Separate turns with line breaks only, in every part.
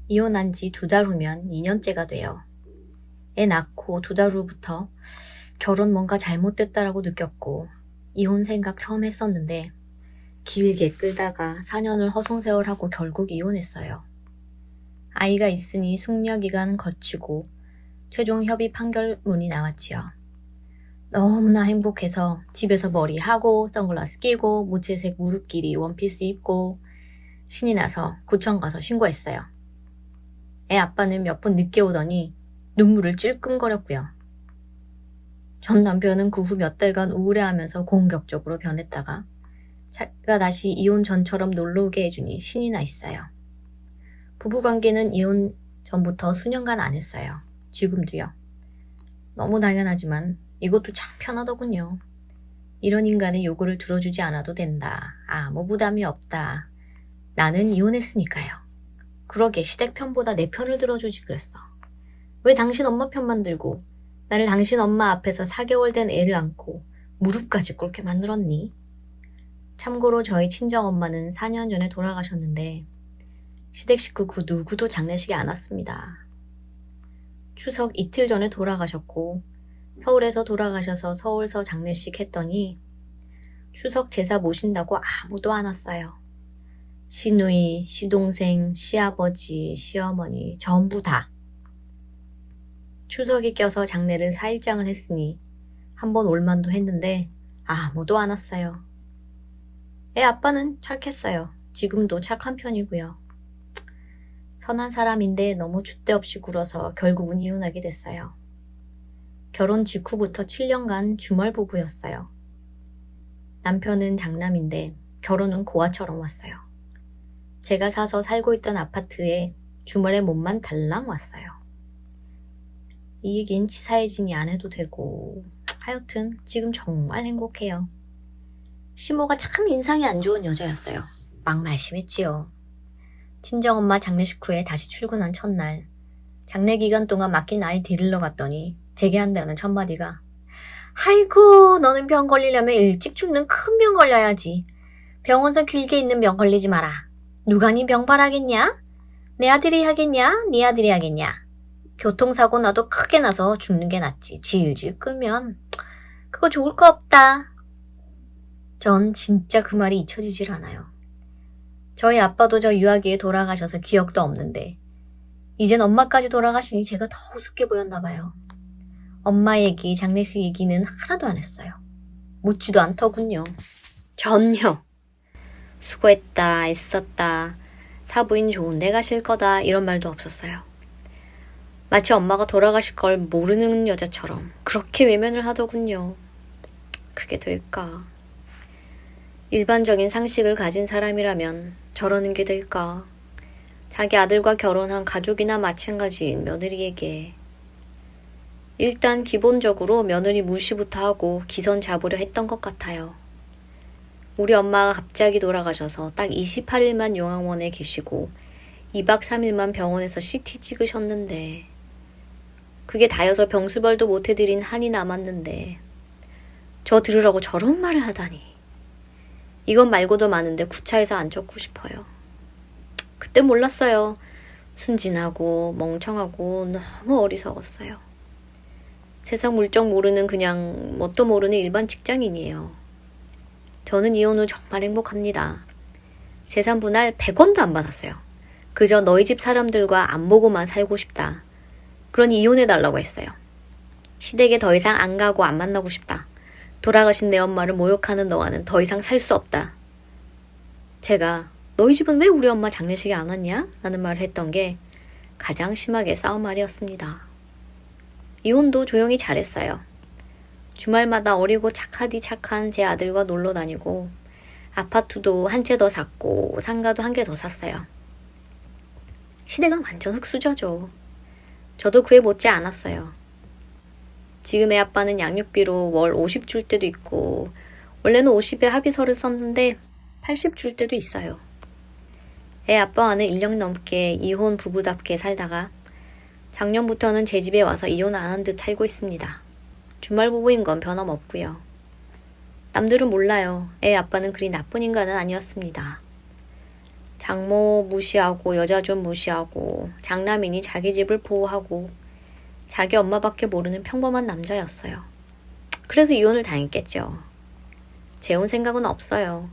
이혼한 지 2달 후면 2년째가 돼요. 애 낳고 2달 후부터 결혼 뭔가 잘못됐다라고 느꼈고 이혼 생각 처음 했었는데 길게 끌다가 4년을 허송세월하고 결국 이혼했어요. 아이가 있으니 숙려기간은 거치고 최종 협의 판결문이 나왔지요. 너무나 행복해서 집에서 머리하고 선글라스 끼고 무채색 무릎 길이 원피스 입고 신이 나서 구청 가서 신고했어요. 애 아빠는 몇 번 늦게 오더니 눈물을 찔끔거렸고요. 전 남편은 그 후 몇 달간 우울해하면서 공격적으로 변했다가 자기가 다시 이혼 전처럼 놀러오게 해주니 신이 나 있어요. 부부관계는 이혼 전부터 수년간 안 했어요. 지금도요. 너무 당연하지만 이것도 참 편하더군요. 이런 인간의 요구를 들어주지 않아도 된다. 아무 부담이 없다. 나는 이혼했으니까요. 그러게 시댁 편보다 내 편을 들어주지 그랬어. 왜 당신 엄마 편만 들고 나를 당신 엄마 앞에서 4개월 된 애를 안고 무릎까지 꿇게 만들었니? 참고로 저희 친정엄마는 4년 전에 돌아가셨는데 시댁 식구 그 누구도 장례식에 안 왔습니다. 추석 이틀 전에 돌아가셨고 서울에서 돌아가셔서 서울서 장례식 했더니 추석 제사 모신다고 아무도 안 왔어요. 시누이, 시동생, 시아버지, 시어머니 전부 다. 추석이 껴서 장례를 4일장을 했으니 한번 올만도 했는데 아무도 안 왔어요. 애 아빠는 착했어요. 지금도 착한 편이고요. 선한 사람인데 너무 줏대 없이 굴어서 결국은 이혼하게 됐어요. 결혼 직후부터 7년간 주말 부부였어요. 남편은 장남인데 결혼은 고아처럼 왔어요. 제가 사서 살고 있던 아파트에 주말에 몸만 달랑 왔어요. 이 얘긴 치사해지니 안 해도 되고 하여튼 지금 정말 행복해요. 시모가 참 인상이 안 좋은 여자였어요. 막 말심했지요. 친정엄마 장례식 후에 다시 출근한 첫날 장례 기간 동안 맡긴 아이 데리러 갔더니 제게 한다는 첫마디가 아이고 너는 병 걸리려면 일찍 죽는 큰 병 걸려야지. 병원서 길게 있는 병 걸리지 마라. 누가 네 병발하겠냐? 내 아들이 하겠냐? 네 아들이 하겠냐? 교통사고 나도 크게 나서 죽는 게 낫지. 질질 끌면 그거 좋을 거 없다. 전 진짜 그 말이 잊혀지질 않아요. 저희 아빠도 저 유아기에 돌아가셔서 기억도 없는데 이젠 엄마까지 돌아가시니 제가 더 우습게 보였나 봐요. 엄마 얘기, 장례식 얘기는 하나도 안 했어요. 묻지도 않더군요. 전혀. 수고했다, 애썼다, 사부인 좋은 데 가실 거다 이런 말도 없었어요. 마치 엄마가 돌아가실 걸 모르는 여자처럼 그렇게 외면을 하더군요. 그게 될까? 일반적인 상식을 가진 사람이라면 저러는 게 될까? 자기 아들과 결혼한 가족이나 마찬가지인 며느리에게 일단 기본적으로 며느리 무시부터 하고 기선 잡으려 했던 것 같아요. 우리 엄마가 갑자기 돌아가셔서 딱 28일만 용왕원에 계시고 2박 3일만 병원에서 CT 찍으셨는데 그게 다여서 병수벌도 못 해드린 한이 남았는데 저 들으라고 저런 말을 하다니. 이건 말고도 많은데 구차해서 안 적고 싶어요. 그때 몰랐어요. 순진하고 멍청하고 너무 어리석었어요. 세상 물정 모르는 그냥 뭣도 모르는 일반 직장인이에요. 저는 이혼 후 정말 행복합니다. 재산 분할 100원도 안 받았어요. 그저 너희 집 사람들과 안 보고만 살고 싶다. 그러니 이혼해달라고 했어요. 시댁에 더 이상 안 가고 안 만나고 싶다. 돌아가신 내 엄마를 모욕하는 너와는 더 이상 살 수 없다. 제가 너희 집은 왜 우리 엄마 장례식에 안 왔냐? 라는 말을 했던 게 가장 심하게 싸운 말이었습니다. 이혼도 조용히 잘했어요. 주말마다 어리고 착하디 착한 제 아들과 놀러 다니고 아파트도 한 채 더 샀고 상가도 한 개 더 샀어요. 시댁은 완전 흙수저죠. 저도 그에 못지 않았어요. 지금 애 아빠는 양육비로 월 50 줄 때도 있고 원래는 50에 합의서를 썼는데 80 줄 때도 있어요. 애 아빠와는 1년 넘게 이혼 부부답게 살다가 작년부터는 제 집에 와서 이혼 안 한 듯 살고 있습니다. 주말 부부인 건 변함없고요. 남들은 몰라요. 애 아빠는 그리 나쁜 인간은 아니었습니다. 장모 무시하고 여자 좀 무시하고 장남이니 자기 집을 보호하고 자기 엄마밖에 모르는 평범한 남자였어요. 그래서 이혼을 당했겠죠. 재혼 생각은 없어요.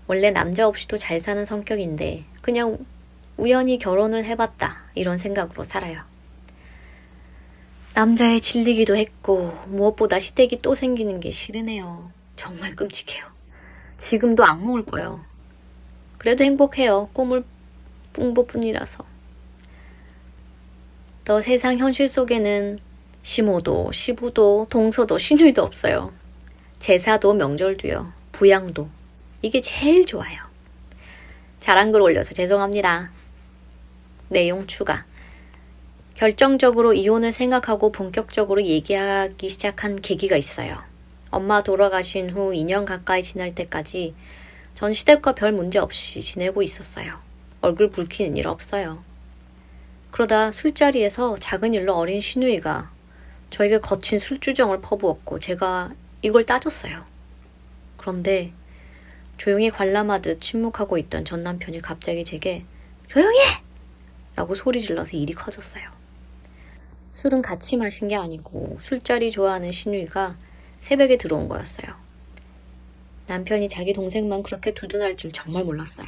원래 남자 없이도 잘 사는 성격인데 그냥 우연히 결혼을 해봤다 이런 생각으로 살아요. 남자에 질리기도 했고 무엇보다 시댁이 또 생기는 게 싫으네요. 정말 끔찍해요. 지금도 악몽을 꿔요. 그래도 행복해요. 꿈을 뿐이라서. 더 세상 현실 속에는 시모도 시부도 동서도 시누이도 없어요. 제사도 명절도요. 부양도. 이게 제일 좋아요. 잘한 글 올려서 죄송합니다. 내용 추가. 결정적으로 이혼을 생각하고 본격적으로 얘기하기 시작한 계기가 있어요. 엄마 돌아가신 후 2년 가까이 지날 때까지 전 시댁과 별 문제 없이 지내고 있었어요. 얼굴 붉히는 일 없어요. 그러다 술자리에서 작은 일로 어린 시누이가 저에게 거친 술주정을 퍼부었고 제가 이걸 따졌어요. 그런데 조용히 관람하듯 침묵하고 있던 전 남편이 갑자기 제게 조용히 해! 라고 소리 질러서 일이 커졌어요. 술은 같이 마신 게 아니고 술자리 좋아하는 시누이가 새벽에 들어온 거였어요. 남편이 자기 동생만 그렇게 두둔할 줄 정말 몰랐어요.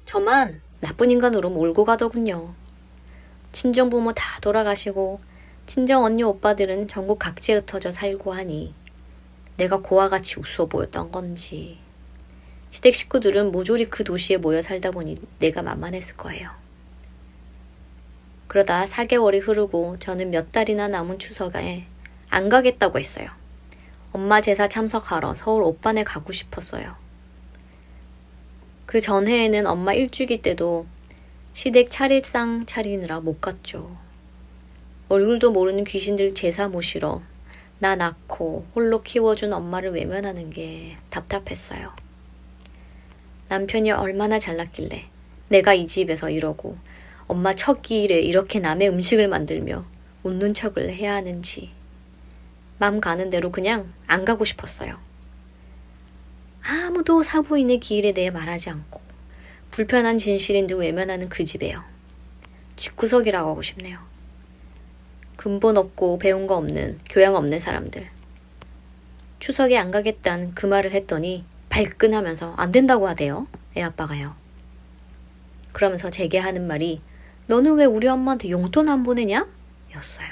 저만 나쁜 인간으로 몰고 가더군요. 친정부모 다 돌아가시고 친정 언니 오빠들은 전국 각지에 흩어져 살고 하니 내가 고와 같이 우스워 보였던 건지 시댁 식구들은 모조리 그 도시에 모여 살다 보니 내가 만만했을 거예요. 그러다 4개월이 흐르고 저는 몇 달이나 남은 추석에 안 가겠다고 했어요. 엄마 제사 참석하러 서울 오빠네 가고 싶었어요. 그 전해에는 엄마 일주기 때도 시댁 차례상 차리느라 못 갔죠. 얼굴도 모르는 귀신들 제사 모시러 나 낳고 홀로 키워준 엄마를 외면하는 게 답답했어요. 남편이 얼마나 잘났길래 내가 이 집에서 이러고 엄마 첫 끼일에 이렇게 남의 음식을 만들며 웃는 척을 해야 하는지 맘 가는 대로 그냥 안 가고 싶었어요. 아무도 사부인의 기일에 대해 말하지 않고 불편한 진실인 듯 외면하는 그 집에요. 집구석이라고 하고 싶네요. 근본 없고 배운 거 없는 교양 없는 사람들. 추석에 안 가겠다는 그 말을 했더니 발끈하면서 안 된다고 하대요. 애아빠가요. 그러면서 제게 하는 말이 너는 왜 우리 엄마한테 용돈 안 보내냐? 였어요.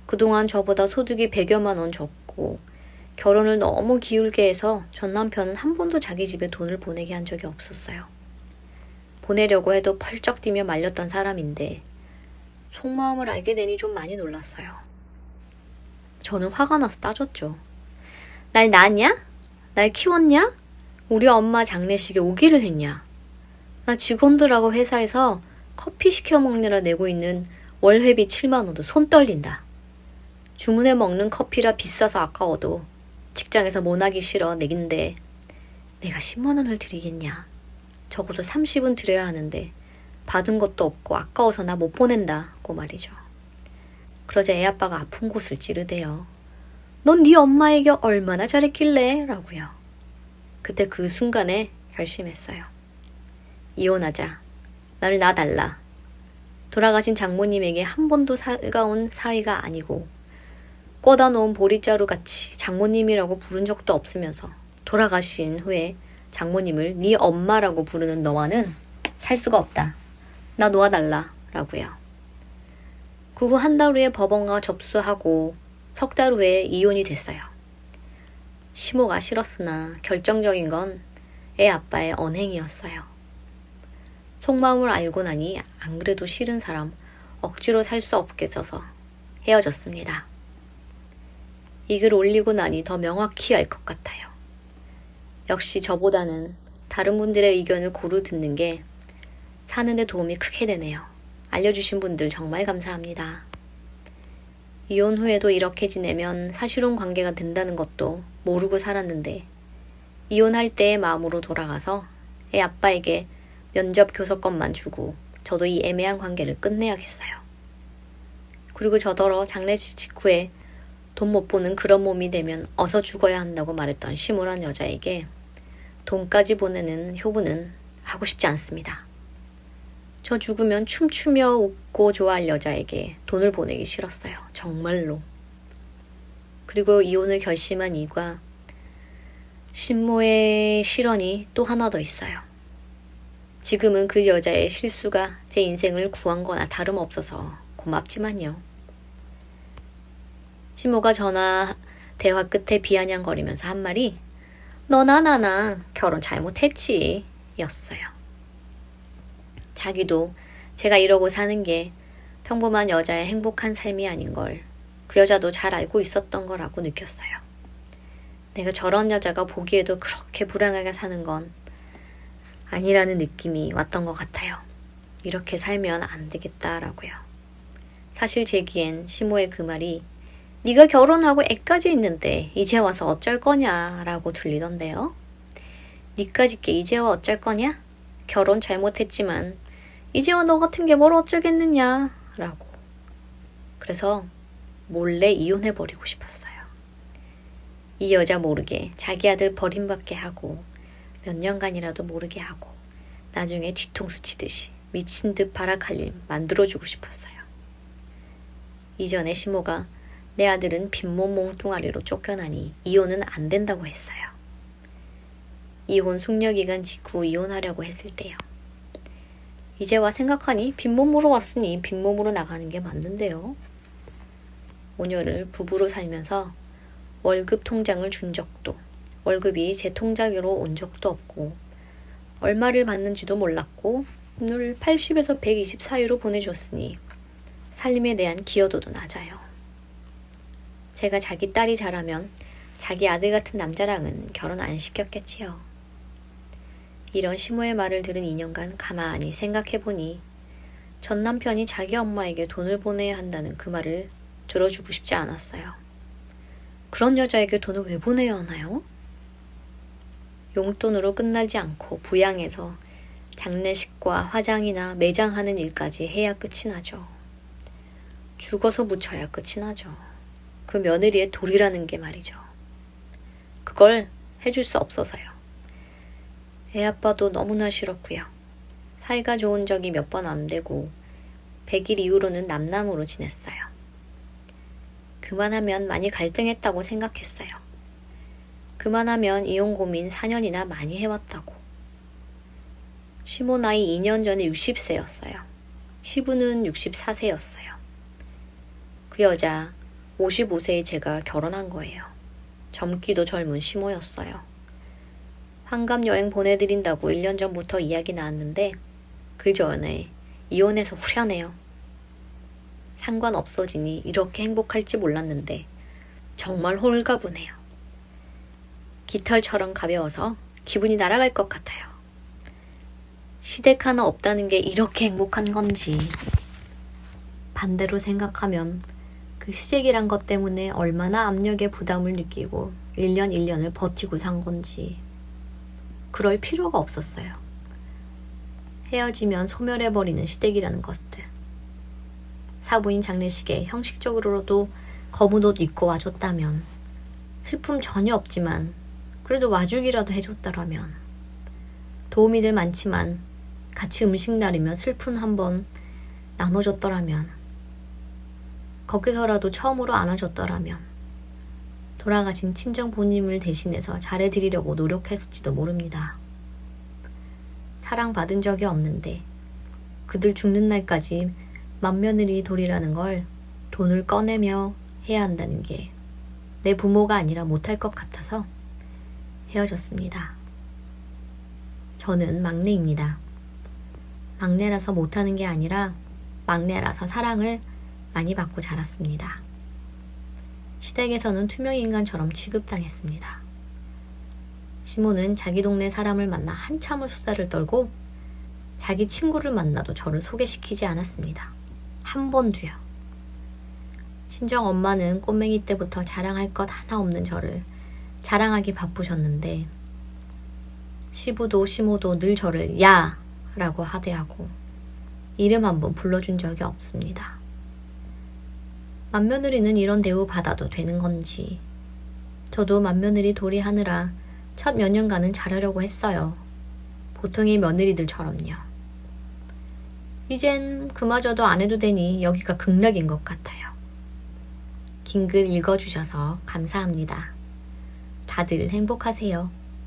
그동안 저보다 소득이 100여만 원 적고 결혼을 너무 기울게 해서 전 남편은 한 번도 자기 집에 돈을 보내게 한 적이 없었어요. 보내려고 해도 펄쩍 뛰며 말렸던 사람인데 속마음을 알게 되니 좀 많이 놀랐어요. 저는 화가 나서 따졌죠. 날 낳았냐? 날 키웠냐? 우리 엄마 장례식에 오기를 했냐? 나 직원들하고 회사에서 커피 시켜 먹느라 내고 있는 월회비 7만 원도 손 떨린다. 주문해 먹는 커피라 비싸서 아까워도 직장에서 모나기 싫어 내긴데 내가 10만 원을 드리겠냐. 적어도 30은 드려야 하는데 받은 것도 없고 아까워서 나 못 보낸다고 말이죠. 그러자 애아빠가 아픈 곳을 찌르대요. 넌 네 엄마에게 얼마나 잘했길래? 라고요. 그때 그 순간에 결심했어요. 이혼하자. 나를 놔달라. 돌아가신 장모님에게 한 번도 살가운 사위가 아니고 꽂아 놓은 보리자루 같이 장모님이라고 부른 적도 없으면서 돌아가신 후에 장모님을 네 엄마라고 부르는 너와는 살 수가 없다. 나 놓아달라. 라고요. 그 후 한 달 후에 법원과 접수하고 석 달 후에 이혼이 됐어요. 시모가 싫었으나 결정적인 건 애 아빠의 언행이었어요. 속마음을 알고 나니 안 그래도 싫은 사람 억지로 살 수 없겠어서 헤어졌습니다. 이 글 올리고 나니 더 명확히 알 것 같아요. 역시 저보다는 다른 분들의 의견을 고루 듣는 게 사는데 도움이 크게 되네요. 알려주신 분들 정말 감사합니다. 이혼 후에도 이렇게 지내면 사실혼 관계가 된다는 것도 모르고 살았는데 이혼할 때의 마음으로 돌아가서 애 아빠에게 면접 교섭권만 주고 저도 이 애매한 관계를 끝내야겠어요. 그리고 저더러 장례식 직후에 돈 못 보는 그런 몸이 되면 어서 죽어야 한다고 말했던 심오한 여자에게 돈까지 보내는 효부는 하고 싶지 않습니다. 저 죽으면 춤추며 웃고 좋아할 여자에게 돈을 보내기 싫었어요. 정말로. 그리고 이혼을 결심한 이유가 신모의 실언이 또 하나 더 있어요. 지금은 그 여자의 실수가 제 인생을 구한 거나 다름없어서 고맙지만요. 신모가 전화 대화 끝에 비아냥거리면서 한 말이 너나 나나 결혼 잘못했지 였어요. 자기도 제가 이러고 사는 게 평범한 여자의 행복한 삶이 아닌 걸 그 여자도 잘 알고 있었던 거라고 느꼈어요. 내가 저런 여자가 보기에도 그렇게 불행하게 사는 건 아니라는 느낌이 왔던 것 같아요. 이렇게 살면 안 되겠다라고요. 사실 제기엔 시모의 그 말이 네가 결혼하고 애까지 있는데 이제 와서 어쩔 거냐라고 들리던데요. 니까짓 게 이제 와 어쩔 거냐? 결혼 잘못했지만 이제 와 너 같은 게 뭘 어쩌겠느냐라고. 그래서 몰래 이혼해버리고 싶었어요. 이 여자 모르게 자기 아들 버림받게 하고 몇 년간이라도 모르게 하고 나중에 뒤통수 치듯이 미친 듯 발악할 일 만들어주고 싶었어요. 이전에 시모가 내 아들은 빈몸 몽뚱아리로 쫓겨나니 이혼은 안 된다고 했어요. 이혼 숙려기간 직후 이혼하려고 했을 때요. 이제 와 생각하니 빈몸으로 왔으니 빈몸으로 나가는 게 맞는데요. 5년을 부부로 살면서 월급 통장을 준 적도 월급이 제 통장으로 온 적도 없고 얼마를 받는지도 몰랐고 늘 80에서 120 사이로 보내줬으니 살림에 대한 기여도도 낮아요. 제가 자기 딸이 자라면 자기 아들 같은 남자랑은 결혼 안 시켰겠지요. 이런 시모의 말을 들은 2년간 가만히 생각해보니 전 남편이 자기 엄마에게 돈을 보내야 한다는 그 말을 들어주고 싶지 않았어요. 그런 여자에게 돈을 왜 보내야 하나요? 용돈으로 끝나지 않고 부양해서 장례식과 화장이나 매장하는 일까지 해야 끝이 나죠. 죽어서 묻혀야 끝이 나죠. 그 며느리의 도리라는 게 말이죠. 그걸 해줄 수 없어서요. 애 아빠도 너무나 싫었고요. 사이가 좋은 적이 몇 번 안 되고 100일 이후로는 남남으로 지냈어요. 그만하면 많이 갈등했다고 생각했어요. 그만하면 이혼 고민 4년이나 많이 해왔다고. 시모 나이 2년 전에 60세였어요. 시부는 64세였어요. 그 여자 55세에 제가 결혼한 거예요. 젊기도 젊은 시모였어요. 환갑 여행 보내드린다고 1년 전부터 이야기 나왔는데 그 전에 이혼해서 후련해요. 상관 없어지니 이렇게 행복할지 몰랐는데 정말 홀가분해요. 깃털처럼 가벼워서 기분이 날아갈 것 같아요. 시댁 하나 없다는 게 이렇게 행복한 건지 반대로 생각하면 그 시댁이란 것 때문에 얼마나 압력에 부담을 느끼고 1년 1년을 버티고 산 건지 그럴 필요가 없었어요. 헤어지면 소멸해버리는 시댁이라는 것들. 사부인 장례식에 형식적으로도 검은 옷 입고 와줬다면 슬픔 전혀 없지만 그래도 와주기라도 해줬더라면 도우미들 많지만 같이 음식 나르며 슬픈 한번 나눠줬더라면 거기서라도 처음으로 안아줬더라면 돌아가신 친정 부모님을 대신해서 잘해드리려고 노력했을지도 모릅니다. 사랑받은 적이 없는데 그들 죽는 날까지 맏며느리 도리라는 걸 돈을 꺼내며 해야 한다는 게 내 부모가 아니라 못할 것 같아서 헤어졌습니다. 저는 막내입니다. 막내라서 못하는 게 아니라 막내라서 사랑을 많이 받고 자랐습니다. 시댁에서는 투명인간처럼 취급당했습니다. 시모는 자기 동네 사람을 만나 한참을 수다를 떨고 자기 친구를 만나도 저를 소개시키지 않았습니다. 한 번도요. 친정 엄마는 꼬맹이 때부터 자랑할 것 하나 없는 저를 자랑하기 바쁘셨는데 시부도 시모도 늘 저를 야! 라고 하대하고 이름 한번 불러준 적이 없습니다. 맏며느리는 이런 대우 받아도 되는 건지 저도 맏며느리 도리하느라 첫 몇 년간은 잘하려고 했어요. 보통의 며느리들처럼요. 이젠 그마저도 안 해도 되니 여기가 극락인 것 같아요. 긴 글 읽어주셔서 감사합니다. 다들 행복하세요.